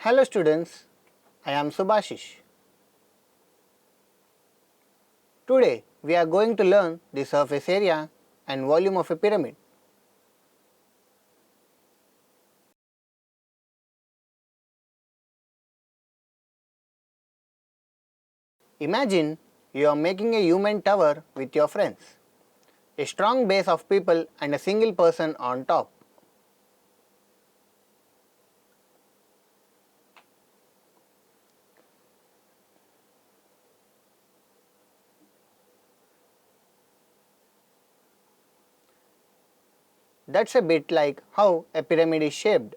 Hello students, I am Subhashish. Today we are going to learn the surface area and volume of a pyramid. Imagine you are making a human tower with your friends, a strong base of people and a single person on top. That's a bit like how a pyramid is shaped.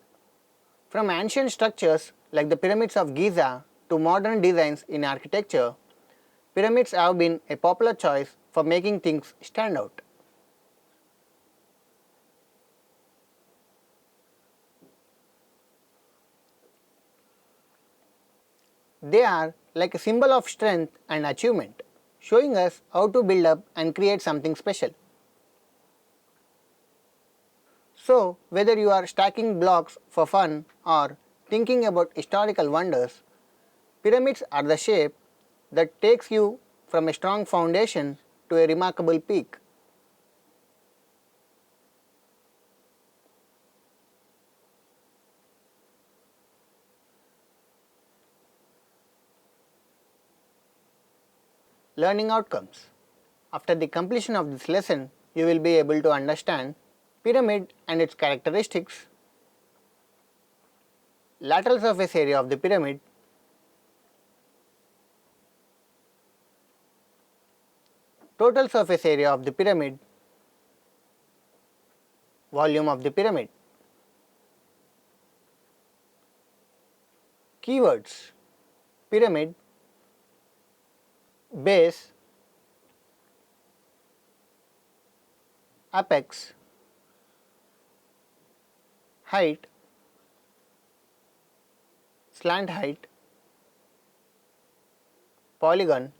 From ancient structures like the pyramids of Giza to modern designs in architecture, pyramids have been a popular choice for making things stand out. They are like a symbol of strength and achievement, showing us how to build up and create something special. So, whether you are stacking blocks for fun or thinking about historical wonders, pyramids are the shape that takes you from a strong foundation to a remarkable peak. Learning outcomes. After the completion of this lesson, you will be able to understand pyramid and its characteristics, lateral surface area of the pyramid, total surface area of the pyramid, volume of the pyramid. Keywords: pyramid, base, apex, height, slant height, polygon,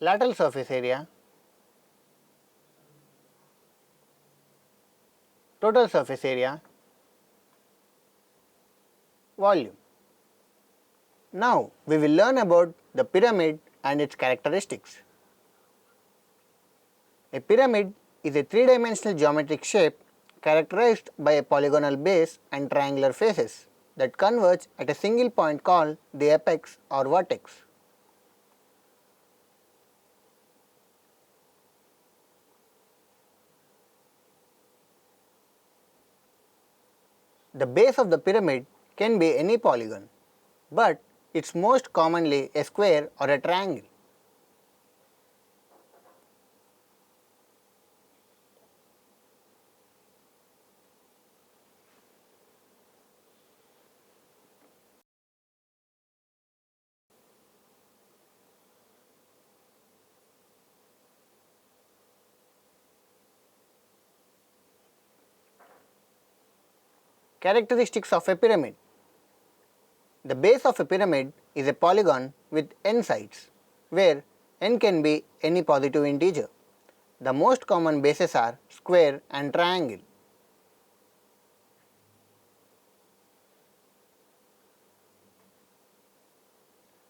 lateral surface area, total surface area, volume. Now we will learn about the pyramid and its characteristics. A pyramid is a three-dimensional geometric shape characterized by a polygonal base and triangular faces that converge at a single point called the apex or vertex. The base of the pyramid can be any polygon, but it's most commonly a square or a triangle. Characteristics of a pyramid. The base of a pyramid is a polygon with n sides, where n can be any positive integer. The most common bases are square and triangle.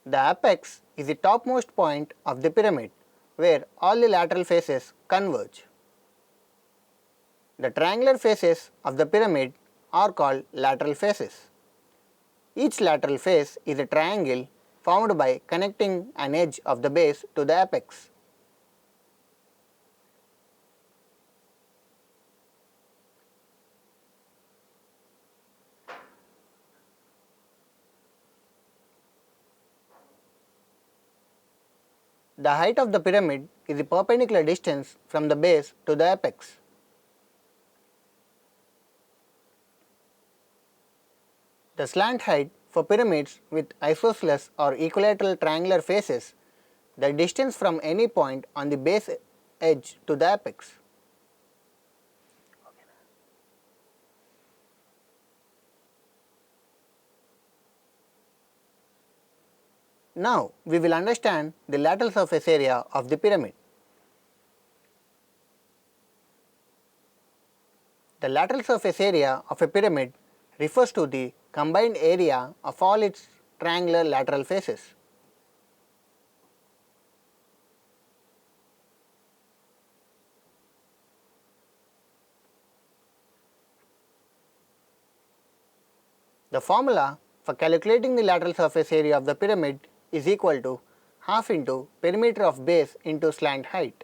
The apex is the topmost point of the pyramid, where all the lateral faces converge. The triangular faces of the pyramid are called lateral faces. Each lateral face is a triangle formed by connecting an edge of the base to the apex. The height of the pyramid is the perpendicular distance from the base to the apex. The slant height for pyramids with isosceles or equilateral triangular faces, the distance from any point on the base edge to the apex. Now we will understand the lateral surface area of the pyramid. The lateral surface area of a pyramid refers to the combined area of all its triangular lateral faces. The formula for calculating the lateral surface area of the pyramid is equal to half into perimeter of base into slant height.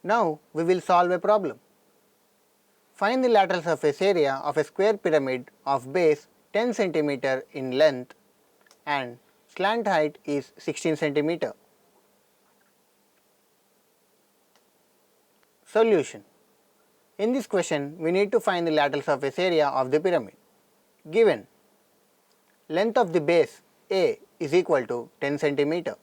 Now we will solve a problem. Find the lateral surface area of a square pyramid of base 10 cm in length and slant height is 16 cm. Solution. In this question, we need to find the lateral surface area of the pyramid. Given length of the base A is equal to 10 cm.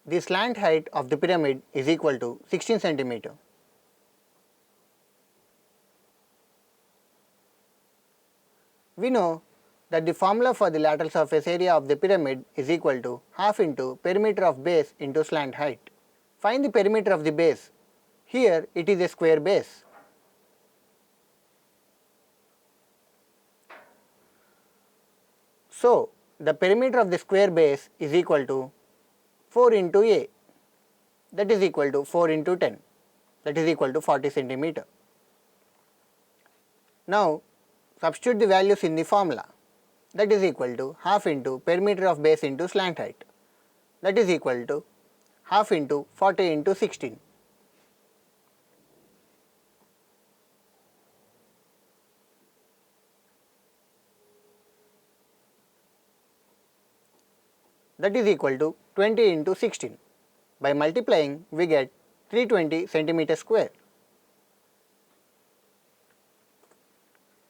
The slant height of the pyramid is equal to 16 cm. We know that the formula for the lateral surface area of the pyramid is equal to half into perimeter of base into slant height. Find the perimeter of the base. Here it is a square base. So, the perimeter of the square base is equal to 4 into A, that is equal to 4 into 10, that is equal to 40 cm. Now, substitute the values in the formula, that is equal to half into perimeter of base into slant height, that is equal to half into 40 into 16. That is equal to 20 into 16. By multiplying, we get 320 cm square.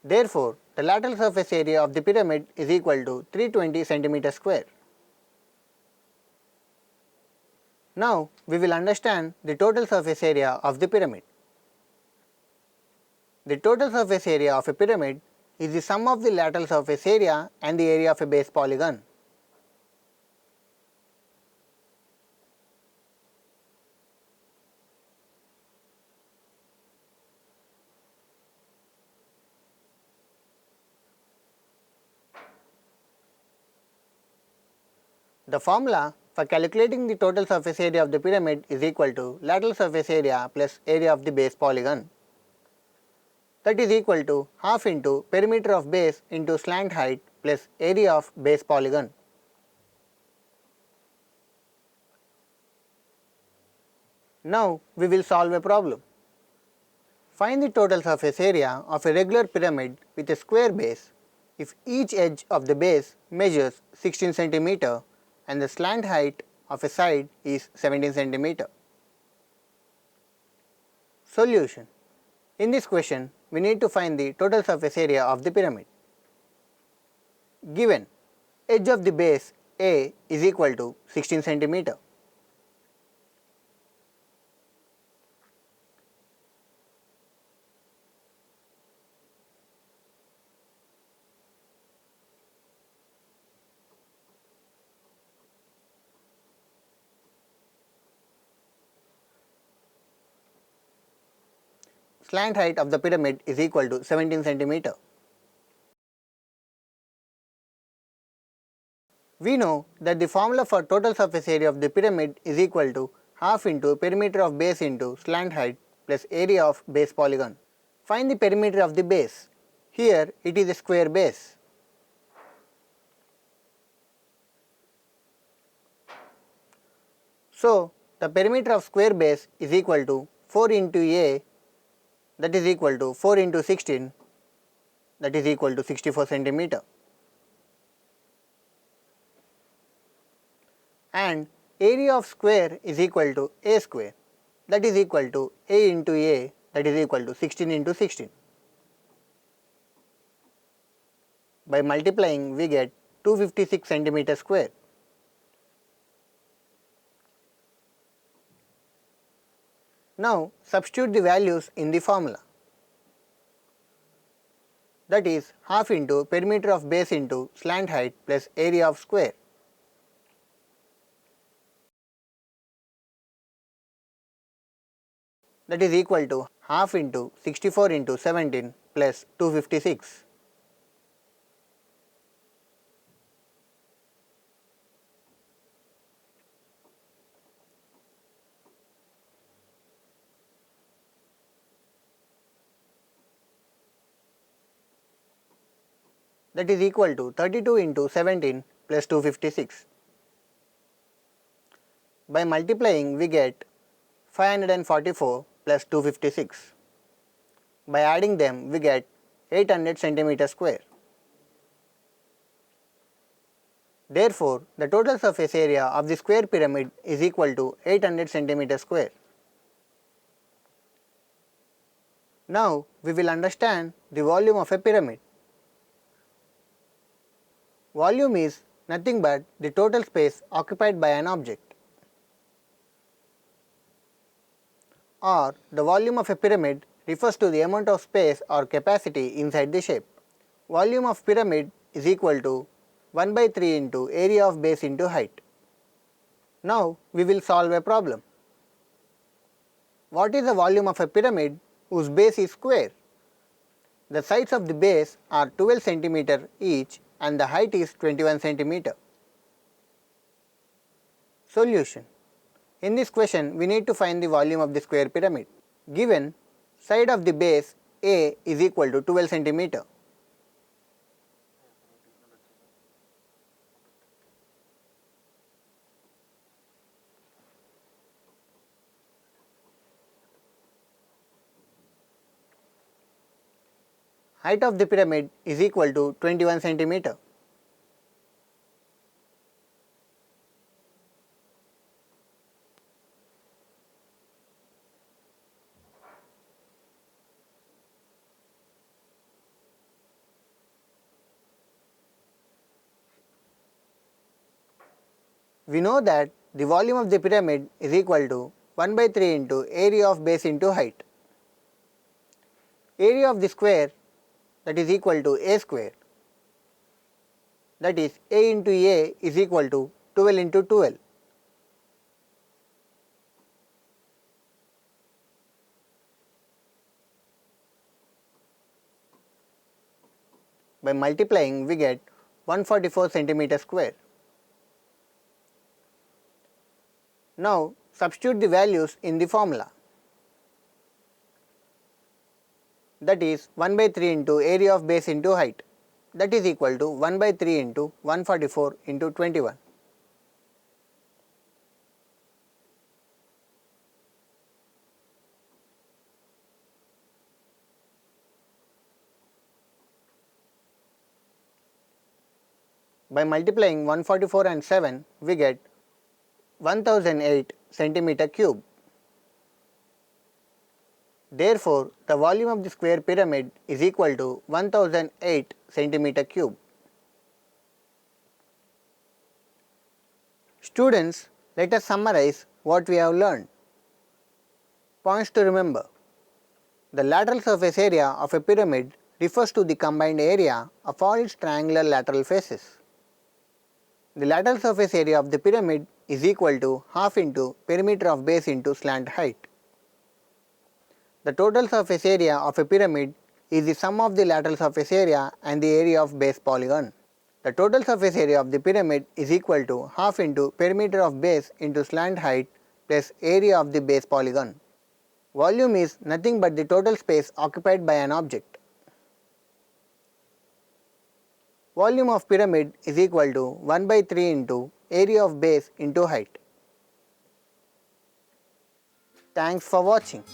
Therefore, the lateral surface area of the pyramid is equal to 320 cm square. Now, we will understand the total surface area of the pyramid. The total surface area of a pyramid is the sum of the lateral surface area and the area of a base polygon. The formula for calculating the total surface area of the pyramid is equal to lateral surface area plus area of the base polygon. That is equal to half into perimeter of base into slant height plus area of base polygon. Now we will solve a problem. Find the total surface area of a regular pyramid with a square base if each edge of the base measures 16 cm and the slant height of a side is 17 cm. Solution. In this question, we need to find the total surface area of the pyramid. Given edge of the base A is equal to 16 cm. Slant height of the pyramid is equal to 17 cm. We know that the formula for total surface area of the pyramid is equal to half into perimeter of base into slant height plus area of base polygon. Find the perimeter of the base. Here it is a square base. So, the perimeter of square base is equal to 4 into A, that is equal to 4 into 16, that is equal to 64 cm. And area of square is equal to A square, that is equal to A into A, that is equal to 16 into 16. By multiplying we get 256 centimeters square. Now substitute the values in the formula. That is half into perimeter of base into slant height plus area of square. That is equal to half into 64 into 17 plus 256. That is equal to 32 into 17 plus 256. By multiplying we get 544 plus 256. By adding them we get 800 centimeters square. Therefore, the total surface area of the square pyramid is equal to 800 centimeters square. Now we will understand the volume of a pyramid. Volume is nothing but the total space occupied by an object, or the volume of a pyramid refers to the amount of space or capacity inside the shape. Volume of pyramid is equal to 1 by 3 into area of base into height. Now we will solve a problem. What is the volume of a pyramid whose base is square? The sides of the base are 12 cm each and the height is 21 cm. Solution. In this question we need to find the volume of the square pyramid. Given side of the base A is equal to 12 cm. Height of the pyramid is equal to 21 cm. We know that the volume of the pyramid is equal to 1 by 3 into area of base into height. Area of the square, that is equal to A square, that is A into A is equal to 12 into 12. By multiplying we get 144 centimeters square. Now substitute the values in the formula. That is 1 by 3 into area of base into height, that is equal to 1 by 3 into 144 into 21. By multiplying 144 and 7 we get 1008 centimeter cube. Therefore, the volume of the square pyramid is equal to 1008 centimeter cube. Students, let us summarize what we have learned. Points to remember. The lateral surface area of a pyramid refers to the combined area of all its triangular lateral faces. The lateral surface area of the pyramid is equal to half into perimeter of base into slant height. The total surface area of a pyramid is the sum of the lateral surface area and the area of base polygon. The total surface area of the pyramid is equal to half into perimeter of base into slant height plus area of the base polygon. Volume is nothing but the total space occupied by an object. Volume of pyramid is equal to 1 by 3 into area of base into height. Thanks for watching.